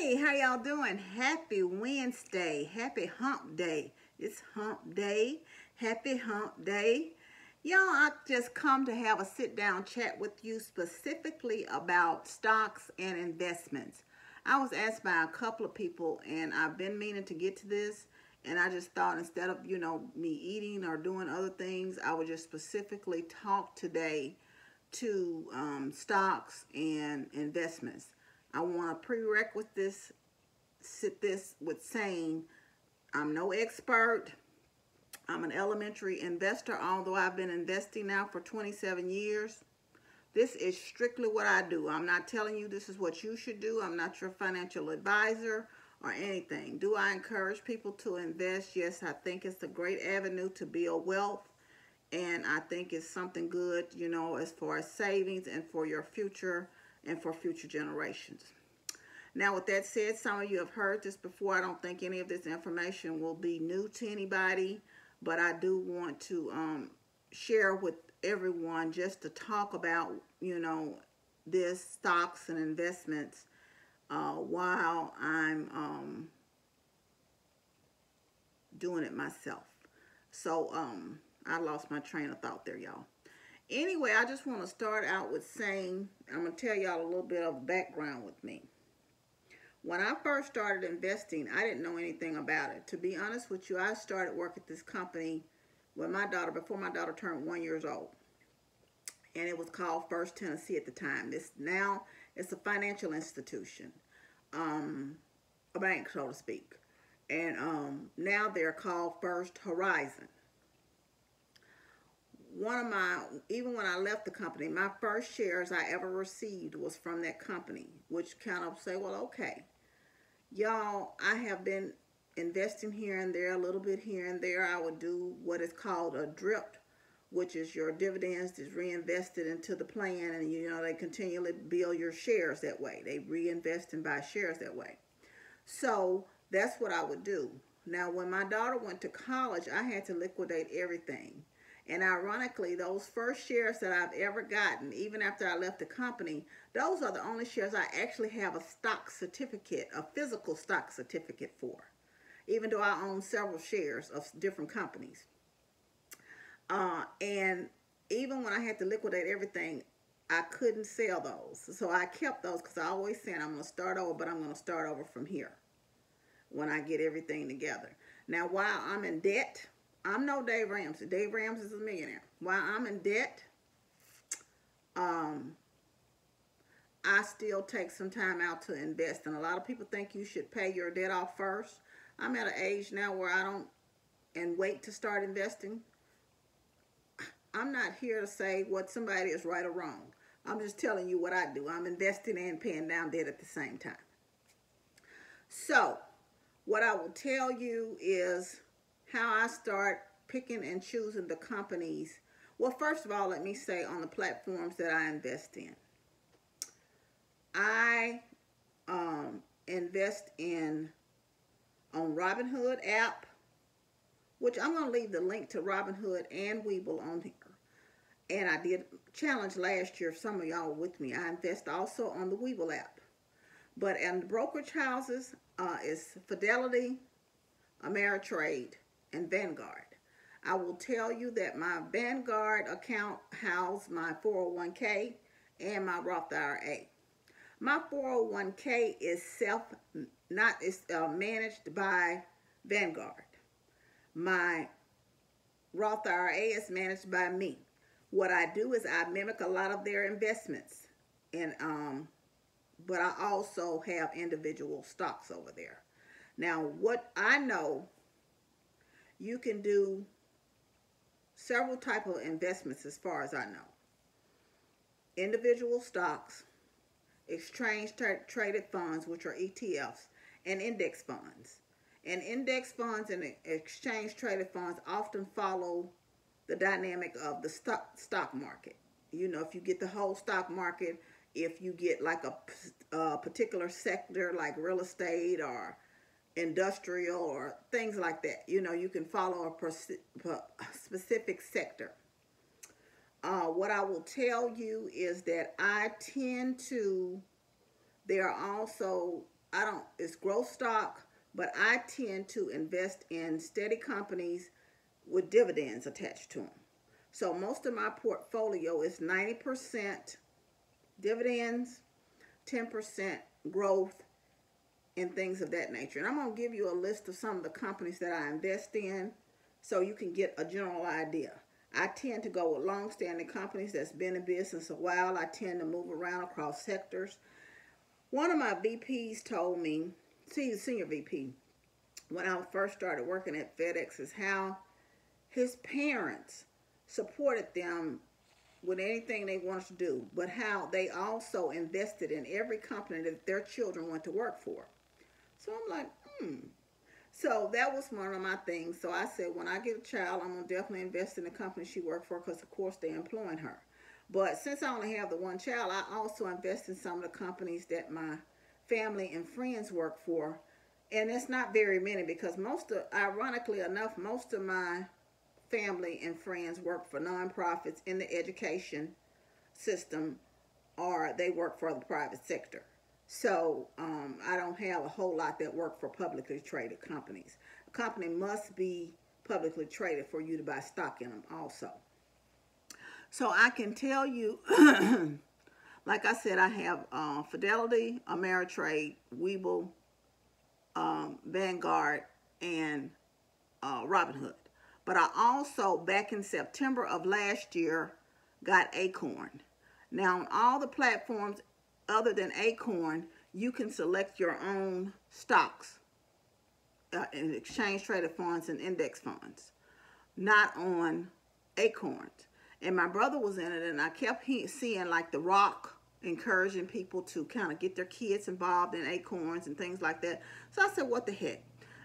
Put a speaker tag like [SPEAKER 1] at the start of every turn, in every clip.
[SPEAKER 1] Hey, how y'all doing? Happy Wednesday. Happy hump day. It's hump day. Happy hump day. Y'all, I just come to have a sit down chat with you specifically about stocks and investments. I was asked by a couple of people, and I've been meaning to get to this, and I just thought instead of, me eating or doing other things, I would just specifically talk today to stocks and investments. I want to prerequisite this with saying I'm no expert. I'm an elementary investor, although I've been investing now for 27 years. This is strictly what I do. I'm not telling you this is what you should do. I'm not your financial advisor or anything. Do I encourage people to invest? Yes, I think it's a great avenue to build wealth. And I think it's something good, as far as savings and for your future and for future generations. Now, with that said, some of you have heard this before. I don't think any of this information will be new to anybody, but I do want to share with everyone just to talk about, this stocks and investments while I'm doing it myself. So I lost my train of thought there, y'all. Anyway, I just want to start out with saying, I'm going to tell y'all a little bit of background with me. When I first started investing, I didn't know anything about it. To be honest with you, I started work at this company with my daughter, before my daughter turned 1 year old. And it was called First Tennessee at the time. Now it's a financial institution, a bank, so to speak. And now they're called First Horizon. Even when I left the company, my first shares I ever received was from that company, which kind of say, well, okay, y'all, I have been investing here and there, a little bit here and there. I would do what is called a DRIP, which is your dividends is reinvested into the plan, and they continually build your shares that way. They reinvest and buy shares that way. So that's what I would do. Now, when my daughter went to college, I had to liquidate everything. And ironically, those first shares that I've ever gotten, even after I left the company, those are the only shares I actually have a stock certificate, a physical stock certificate for, even though I own several shares of different companies. And even when I had to liquidate everything, I couldn't sell those. So I kept those because I always said I'm going to start over, but I'm going to start over from here when I get everything together. Now, while I'm in debt, I'm no Dave Ramsey. Dave Ramsey is a millionaire. While I'm in debt, I still take some time out to invest. And a lot of people think you should pay your debt off first. I'm at an age now where I don't and wait to start investing. I'm not here to say what somebody is right or wrong. I'm just telling you what I do. I'm investing and paying down debt at the same time. So what I will tell you is how I start picking and choosing the companies. Well, first of all, let me say on the platforms that I invest in. I invest on Robinhood app, which I'm going to leave the link to Robinhood and Webull on here. And I did challenge last year, if some of y'all were with me. I invest also on the Webull app. But in the brokerage houses is Fidelity, Ameritrade, and Vanguard. I will tell you that my Vanguard account houses my 401k and my Roth IRA. My 401k is managed by Vanguard. My Roth IRA is managed by me. What I do is I mimic a lot of their investments, and but I also have individual stocks over there. Now, what I know, you can do several types of investments as far as I know. Individual stocks, exchange traded funds, which are ETFs, and index funds. And index funds and exchange traded funds often follow the dynamic of the stock market. If you get the whole stock market, if you get like a particular sector like real estate or industrial or things like that, you can follow a specific sector. What I will tell you is that there are also it's growth stock, but I tend to invest in steady companies with dividends attached to them. So most of my portfolio is 90% dividends, 10% growth, and things of that nature. And I'm going to give you a list of some of the companies that I invest in so you can get a general idea. I tend to go with long-standing companies that's been in business a while. I tend to move around across sectors. One of my VPs told me, senior VP, when I first started working at FedEx, is how his parents supported them with anything they wanted to do, but how they also invested in every company that their children went to work for. So I'm like, So that was one of my things. So I said, when I get a child, I'm going to definitely invest in the company she worked for because, of course, they're employing her. But since I only have the one child, I also invest in some of the companies that my family and friends work for. And it's not very many because ironically enough, most of my family and friends work for nonprofits in the education system, or they work for the private sector. So I don't have a whole lot that work for publicly traded companies. A company must be publicly traded for you to buy stock in them also. So I can tell you, like I said, I have Fidelity, Ameritrade, Webull, Vanguard, and Robinhood. But I also, back in September of last year, got Acorn. Now, on all the platforms other than Acorn, you can select your own stocks in exchange traded funds and index funds, not on Acorns. And my brother was in it, and I kept seeing like The Rock encouraging people to kind of get their kids involved in Acorns and things like that. So I said, what the heck?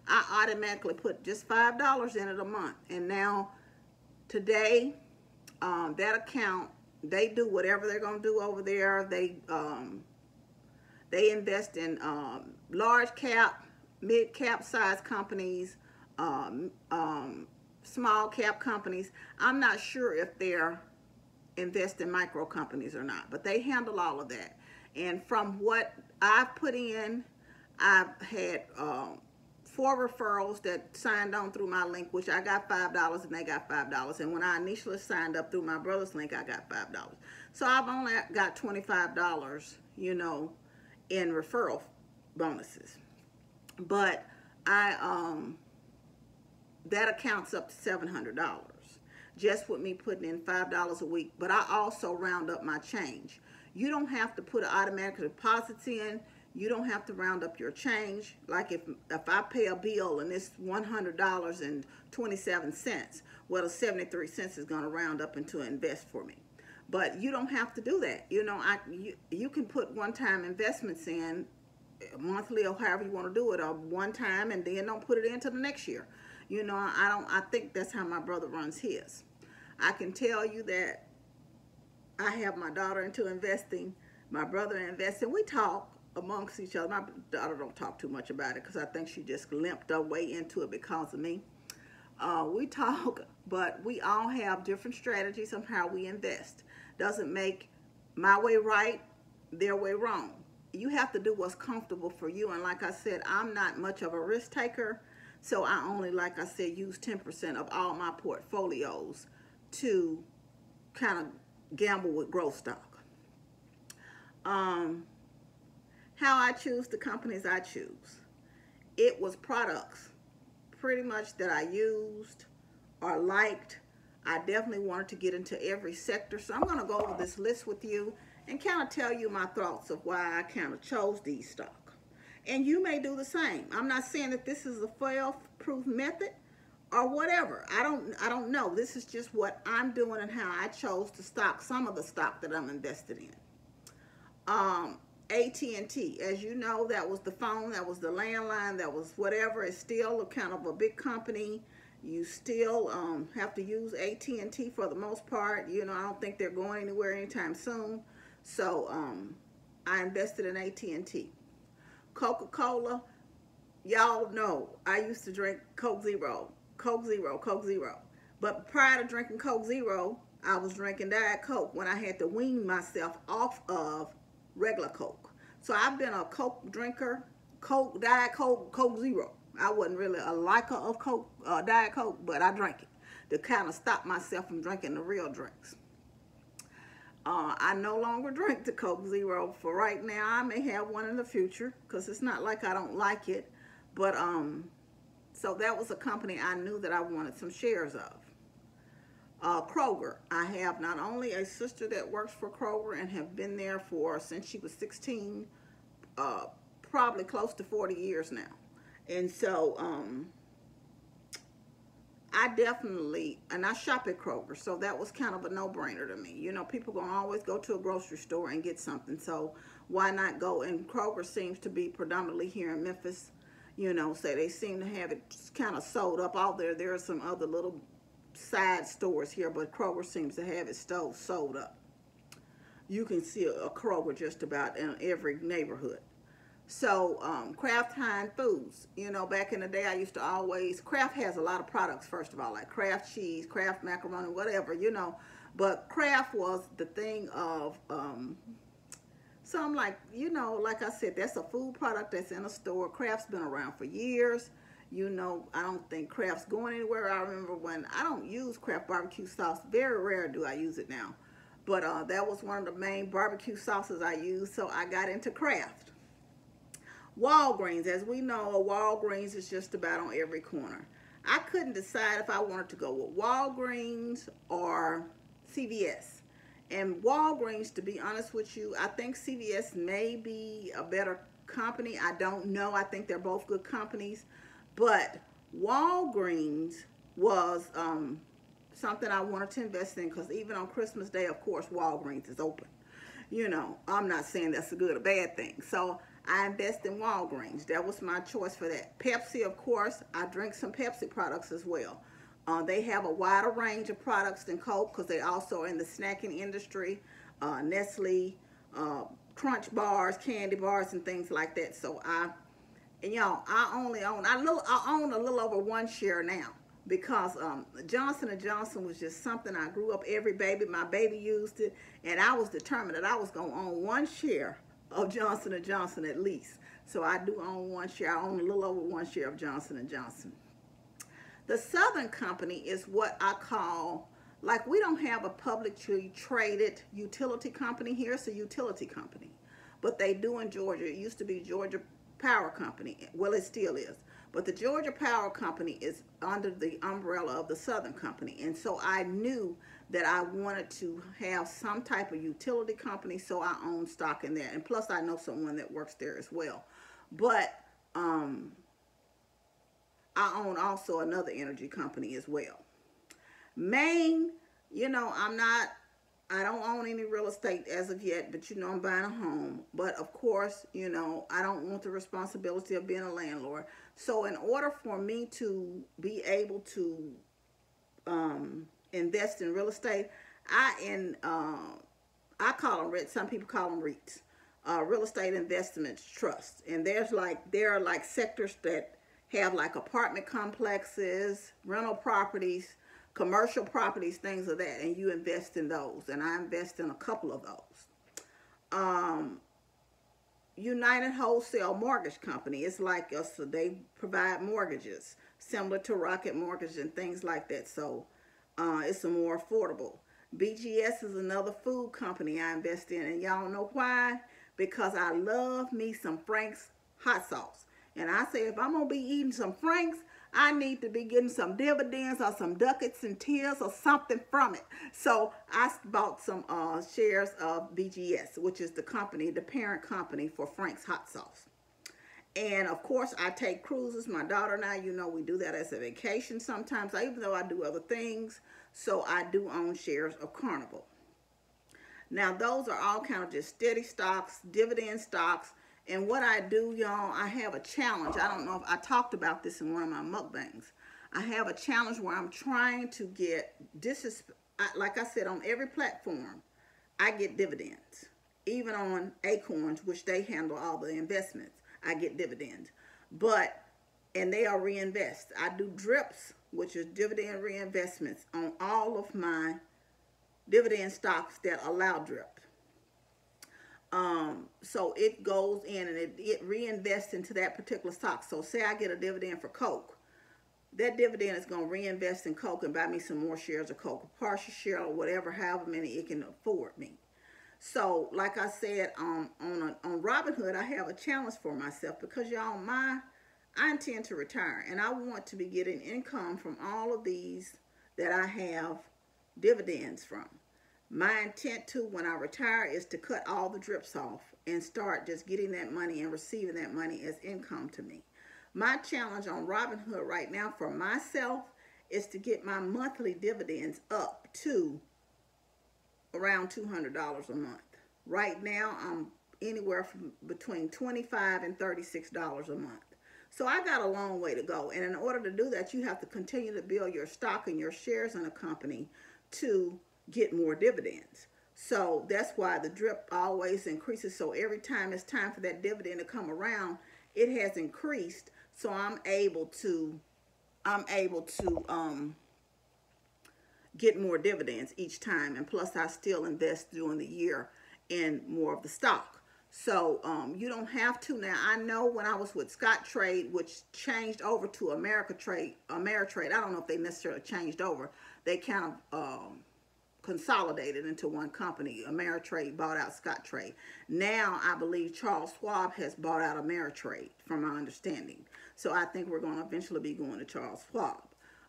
[SPEAKER 1] I automatically put just $5 in it a month. And now, today, that account, they do whatever they're going to do over there. They invest in large cap, mid cap size companies, small cap companies. I'm not sure if they're invest in micro companies or not, but they handle all of that. And from what I've put in, I've had 4 referrals that signed on through my link, which I got $5 and they got $5. And when I initially signed up through my brother's link, I got $5. So I've only got $25, in referral bonuses. But that accounts up to $700 just with me putting in $5 a week. But I also round up my change. You don't have to put automatic deposits in. You don't have to round up your change. Like if I pay a bill and it's $100.27, well, the 73 cents is going to round up into an invest for me. But you don't have to do that. You can put one-time investments in, monthly or however you want to do it, or one time, and then don't put it into the next year. I think that's how my brother runs his. I can tell you that I have my daughter into investing, my brother investing. We talk amongst each other. My daughter don't talk too much about it because I think she just limped her way into it because of me. We talk, but we all have different strategies on how we invest. Doesn't make my way right, their way wrong. You have to do what's comfortable for you. And like I said, I'm not much of a risk taker. So I only, like I said, use 10% of all my portfolios to kind of gamble with growth stock. How I choose the companies I choose. It was products pretty much that I used or liked. I definitely wanted to get into every sector. So I'm going to go over this list with you and kind of tell you my thoughts of why I kind of chose these stocks. And you may do the same. I'm not saying that this is a fail-proof method or whatever. I don't know. This is just what I'm doing and how I chose to stock some of the stock that I'm invested in. AT&T, as you know, that was the phone, that was the landline, that was whatever. It's still a kind of a big company. You still have to use AT&T for the most part. I don't think they're going anywhere anytime soon. So I invested in AT&T. Coca-Cola, y'all know I used to drink Coke Zero. But prior to drinking Coke Zero, I was drinking Diet Coke when I had to wean myself off of regular Coke. So I've been a Coke drinker, Coke, Diet Coke, Coke Zero. I wasn't really a liker of Coke, Diet Coke, but I drank it to kind of stop myself from drinking the real drinks. I no longer drink the Coke Zero for right now. I may have one in the future because it's not like I don't like it. But so that was a company I knew that I wanted some shares of. Kroger. I have not only a sister that works for Kroger and have been there for since she was 16, probably close to 40 years now. And so I definitely, and I shop at Kroger, so that was kind of a no-brainer to me. You know, people gonna always go to a grocery store and get something, so why not go? And Kroger seems to be predominantly here in Memphis. You know, so they seem to have it kind of sold up out there. There are some other little side stores here, but Kroger seems to have it sold up. You can see a Kroger just about in every neighborhood. So Kraft Heinz Foods, you know, back in the day I used to always, Kraft has a lot of products, first of all, like Kraft cheese, Kraft macaroni, whatever, you know, but Kraft was the thing of, so I'm like, you know, like I said, that's a food product that's in a store. Kraft's been around for years. You know, I don't think Kraft's going anywhere. I remember when, I don't use Kraft barbecue sauce. Very rare do I use it now. But that was one of the main barbecue sauces I used, so I got into Kraft. Walgreens, as we know, Walgreens is just about on every corner. I couldn't decide if I wanted to go with Walgreens or CVS. And Walgreens, to be honest with you, I think CVS may be a better company. I don't know. I think they're both good companies. But Walgreens was something I wanted to invest in because even on Christmas Day, of course, Walgreens is open. You know, I'm not saying that's a good or bad thing. So I invest in Walgreens. That was my choice for that. Pepsi, of course, I drink some Pepsi products as well. They have a wider range of products than Coke because they also are in the snacking industry. Nestle, Crunch bars, candy bars, and things like that. So and y'all, I own a little over 1 share now because Johnson & Johnson was just something I grew up, my baby used it, and I was determined that I was going to own 1 share of Johnson & Johnson at least. So I do own 1 share. I own a little over 1 share of Johnson & Johnson. The Southern Company is what I call, like, we don't have a publicly traded utility company here. It's a utility company, but they do in Georgia. It used to be Georgia Power Company. Well, it still is. But the Georgia Power Company is under the umbrella of the Southern Company. And so I knew that I wanted to have some type of utility company, so I own stock in there. And plus, I know someone that works there as well. But I own also another energy company as well. Maine, you know, I don't own any real estate as of yet, but you know, I'm buying a home. But of course, you know, I don't want the responsibility of being a landlord. So in order for me to be able to invest in real estate, I call them, some people call them REITs, real estate investments trust. And there are like sectors that have like apartment complexes, rental properties, commercial properties, things of that, and you invest in those. And I invest in a couple of those. United Wholesale Mortgage Company, it's like us, so they provide mortgages similar to Rocket Mortgage and things like that. So it's a more affordable. BGS is another food company I invest in, and y'all know why? Because I love me some Frank's hot sauce. And I say, if I'm going to be eating some Frank's, I need to be getting some dividends or some ducats and tears or something from it. So I bought some shares of BGS, which is the company, the parent company for Frank's hot sauce. And of course, I take cruises. My daughter and I, you know, we do that as a vacation sometimes, even though I do other things. So I do own shares of Carnival. Now, those are all kind of just steady stocks, dividend stocks. And what I do, y'all, I have a challenge. I don't know if I talked about this in one of my mukbangs. I have a challenge where I'm trying to get, like I said, on every platform, I get dividends. Even on Acorns, which they handle all the investments, I get dividends. And they are reinvest. I do DRIPs, which is dividend reinvestments, on all of my dividend stocks that allow DRIP. So it goes in and it reinvests into that particular stock. So say I get a dividend for Coke. That dividend is going to reinvest in Coke and buy me some more shares of Coke, a partial share or whatever, however many it can afford me. So, like I said, on Robinhood, I have a challenge for myself because y'all, I intend to retire and I want to be getting income from all of these that I have dividends from. My intent to when I retire is to cut all the drips off and start just getting that money and receiving that money as income to me. My challenge on Robinhood right now for myself is to get my monthly dividends up to around $200 a month. Right now, I'm anywhere from between $25 and $36 a month. So I got a long way to go. And in order to do that, you have to continue to build your stock and your shares in a company to get more dividends. So that's why the drip always increases. So every time it's time for that dividend to come around, it has increased. So I'm able to get more dividends each time, and plus I still invest during the year in more of the stock. So you don't have to. Now I know when I was with Scottrade, which changed over to Ameritrade, I don't know if they necessarily changed over. They kind of consolidated into one company. Ameritrade bought out Scottrade. Now I believe Charles Schwab has bought out Ameritrade, from my understanding. So I think we're going to eventually be going to Charles Schwab.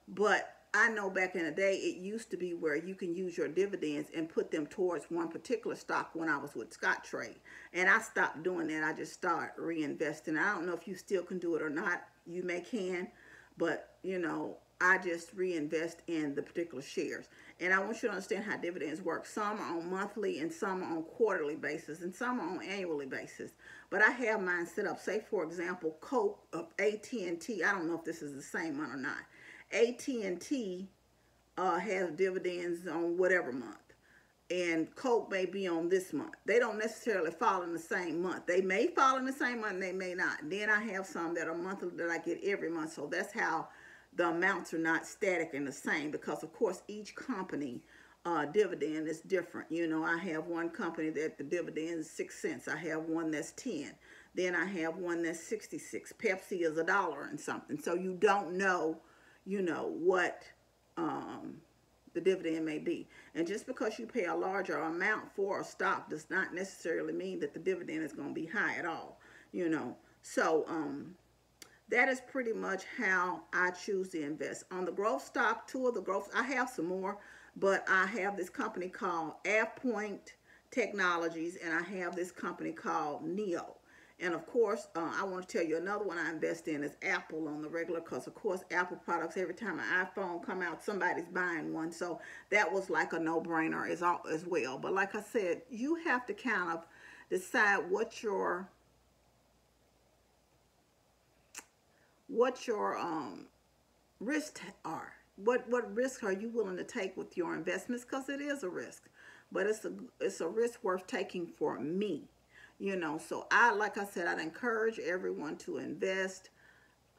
[SPEAKER 1] But I know back in the day, it used to be where you can use your dividends and put them towards one particular stock when I was with Scottrade. And I stopped doing that. I just started reinvesting. I don't know if you still can do it or not. You may can. But, you know, I just reinvest in the particular shares. And I want you to understand how dividends work. Some are on monthly and some are on quarterly basis and some are on annually basis. But I have mine set up. Say, for example, Coke of AT&T. I don't know if this is the same one or not. AT&T has dividends on whatever month. And Coke may be on this month. They don't necessarily fall in the same month. They may fall in the same month and they may not. Then I have some that are monthly that I get every month. So that's how the amounts are not static and the same, because of course each company dividend is different. You know, I have one company that the dividend is 6 cents. I have one that's 10. Then I have one that's 66. Pepsi is $1 and something. So you don't know, you know, what the dividend may be. And just because you pay a larger amount for a stock does not necessarily mean that the dividend is going to be high at all, you know. So that is pretty much how I choose to invest. On the growth stock, two of the growth, I have some more, but I have this company called App Technologies, and I have this company called Neo. And of course, I want to tell you another one I invest in is Apple on the regular, because of course Apple products, every time an iPhone come out, somebody's buying one. So that was like a no-brainer as well. But like I said, you have to kind of decide what your risks are. What risks are you willing to take with your investments? Because it is a risk, but it's a risk worth taking for me. You know, so like I said, I'd encourage everyone to invest.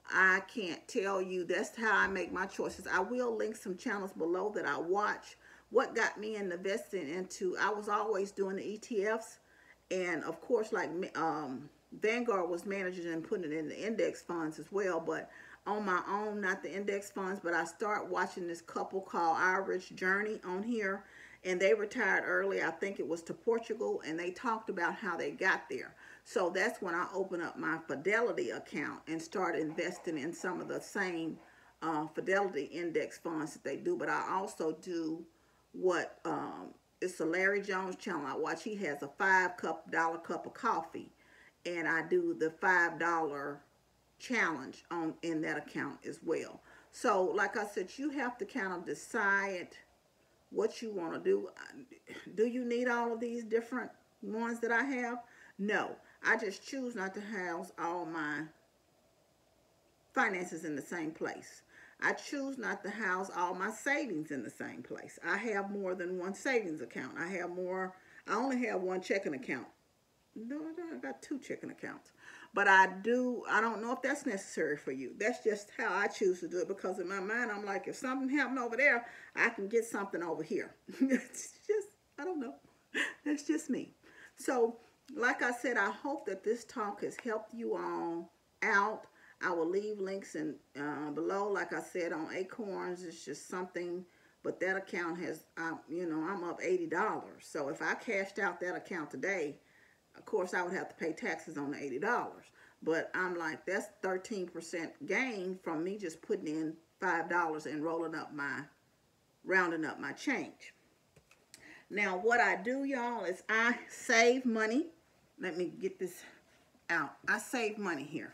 [SPEAKER 1] I can't tell you, that's how I make my choices. I will link some channels below that I watch. What got me into investing into, I was always doing the ETFs. And of course, like Vanguard was managing and putting it in the index funds as well. But on my own, not the index funds, but I start watching this couple called Untitled Journey on here. And they retired early. I think it was to Portugal, and they talked about how they got there. So that's when I opened up my Fidelity account and started investing in some of the same Fidelity index funds that they do. But I also do what it's a Larry Jones channel I watch. He has a $5 cup of coffee, and I do the $5 challenge in that account as well. So like I said, you have to kind of decide what you want to do. Do you need all of these different ones that I have? No. I just choose not to house all my finances in the same place. I choose not to house all my savings in the same place. I have more than one savings account. I only have one checking account. No, I got 2 checking accounts. But I don't know if that's necessary for you. That's just how I choose to do it, because in my mind, I'm like, if something happened over there, I can get something over here. It's just, I don't know. That's just me. So like I said, I hope that this talk has helped you all out. I will leave links in below. Like I said, on Acorns, it's just something, but that account has, I'm up $80. So if I cashed out that account today, of course, I would have to pay taxes on the $80. But I'm like, that's 13% gain from me just putting in $5 and rounding up my change. Now, what I do, y'all, is I save money. Let me get this out. I save money here.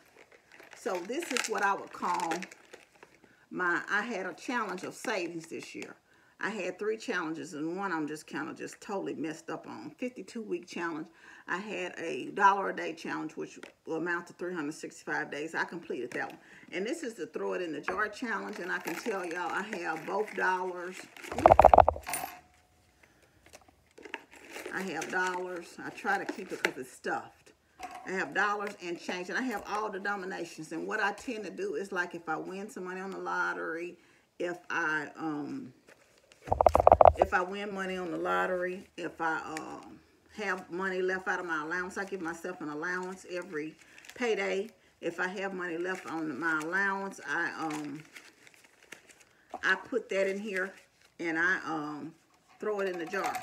[SPEAKER 1] So this is what I would call I had a challenge of savings this year. I had 3 challenges, and one I'm just kind of just totally messed up on. 52-week challenge. I had a $1 a day challenge, which will amount to 365 days. I completed that one. And this is the throw it in the jar challenge, and I can tell y'all I have both dollars. I have dollars. I try to keep it because it's stuffed. I have dollars and change, and I have all the denominations. And what I tend to do is, like, if I win some money on the lottery, if I win money on the lottery, if I have money left out of my allowance, I give myself an allowance every payday. If I have money left on my allowance, I put that in here, and I throw it in the jar.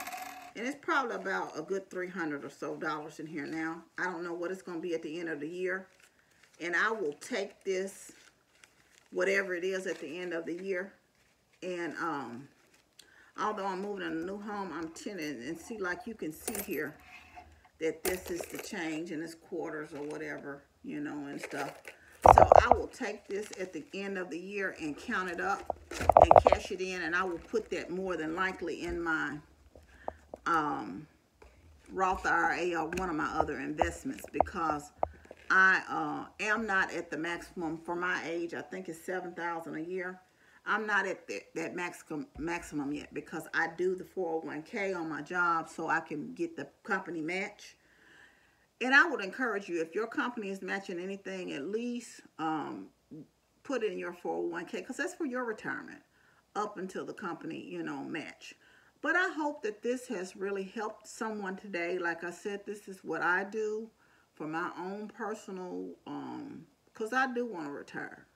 [SPEAKER 1] And it's probably about a good $300 or so in here now. I don't know what it's going to be at the end of the year. And I will take this, whatever it is at the end of the year. And although I'm moving in a new home, I'm tending, and see, like you can see here, that this is the change and it's quarters or whatever, and stuff. So I will take this at the end of the year and count it up and cash it in. And I will put that more than likely in my Roth IRA or one of my other investments, because I am not at the maximum for my age. I think it's $7,000 a year. I'm not at that maximum yet, because I do the 401k on my job so I can get the company match. And I would encourage you, if your company is matching anything, at least put it in your 401k, because that's for your retirement up until the company, match. But I hope that this has really helped someone today. Like I said, this is what I do for my own personal, because I do want to retire.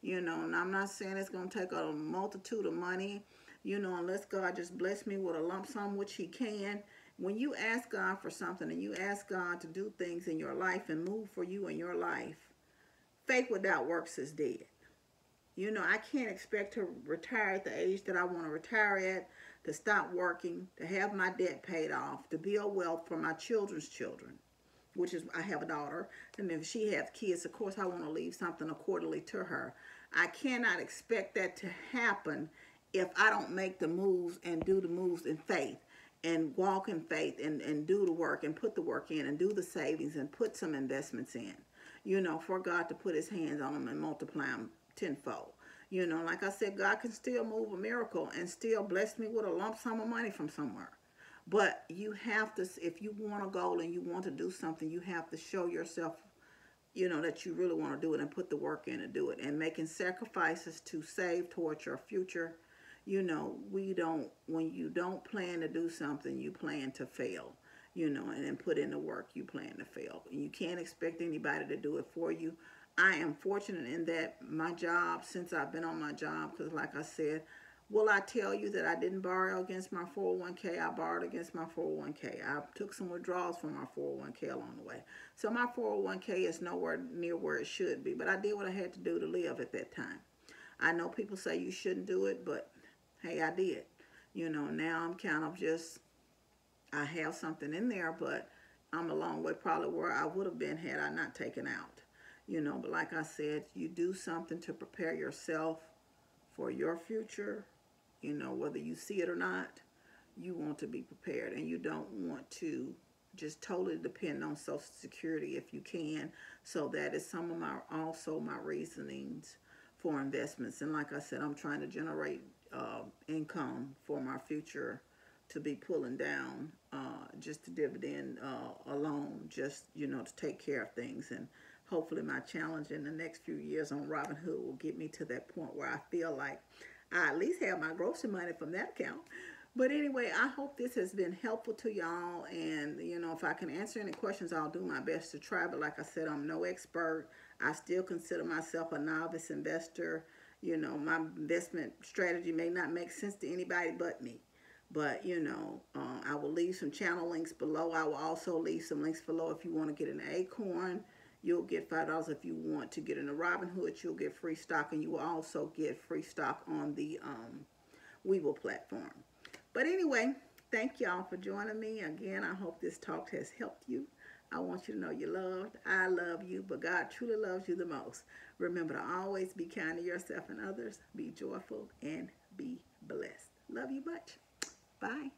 [SPEAKER 1] And I'm not saying it's going to take a multitude of money, unless God just bless me with a lump sum, which he can. When you ask God for something and you ask God to do things in your life and move for you in your life, faith without works is dead. I can't expect to retire at the age that I want to retire at, to stop working, to have my debt paid off, to build wealth for my children's children, which is, I have a daughter, and if she has kids, of course, I want to leave something accordingly to her. I cannot expect that to happen if I don't make the moves and do the moves in faith and walk in faith and do the work and put the work in and do the savings and put some investments in, for God to put his hands on them and multiply them tenfold. Like I said, God can still move a miracle and still bless me with a lump sum of money from somewhere. But you have to, if you want a goal and you want to do something, you have to show yourself, that you really want to do it and put the work in and do it. And making sacrifices to save towards your future. When you don't plan to do something, you plan to fail. And then put in the work, you plan to fail. And you can't expect anybody to do it for you. I am fortunate in that my job, since I've been on my job, because like I said, will I tell you that I didn't borrow against my 401k? I borrowed against my 401k. I took some withdrawals from my 401k along the way. So my 401k is nowhere near where it should be, but I did what I had to do to live at that time. I know people say you shouldn't do it, but hey, I did. Now I'm kind of just, I have something in there, but I'm a long way probably where I would have been had I not taken out. But like I said, you do something to prepare yourself for your future, whether you see it or not, you want to be prepared, and you don't want to just totally depend on Social Security if you can. So that is some of my reasonings for investments. And like I said, I'm trying to generate income for my future to be pulling down just to dividend alone, just, to take care of things. And hopefully my challenge in the next few years on Robinhood will get me to that point where I feel like I at least have my grocery money from that account. But anyway, I hope this has been helpful to y'all. And, you know, if I can answer any questions, I'll do my best to try. But like I said, I'm no expert. I still consider myself a novice investor. You know, my investment strategy may not make sense to anybody but me. But, you know, I will leave some channel links below. I will also leave some links below if you want to get an Acorn. You'll get $5. If you want to get in a Robinhood, you'll get free stock. And you will also get free stock on the Webull platform. But anyway, thank y'all for joining me. Again, I hope this talk has helped you. I want you to know you're loved. I love you, but God truly loves you the most. Remember to always be kind to yourself and others. Be joyful and be blessed. Love you much. Bye.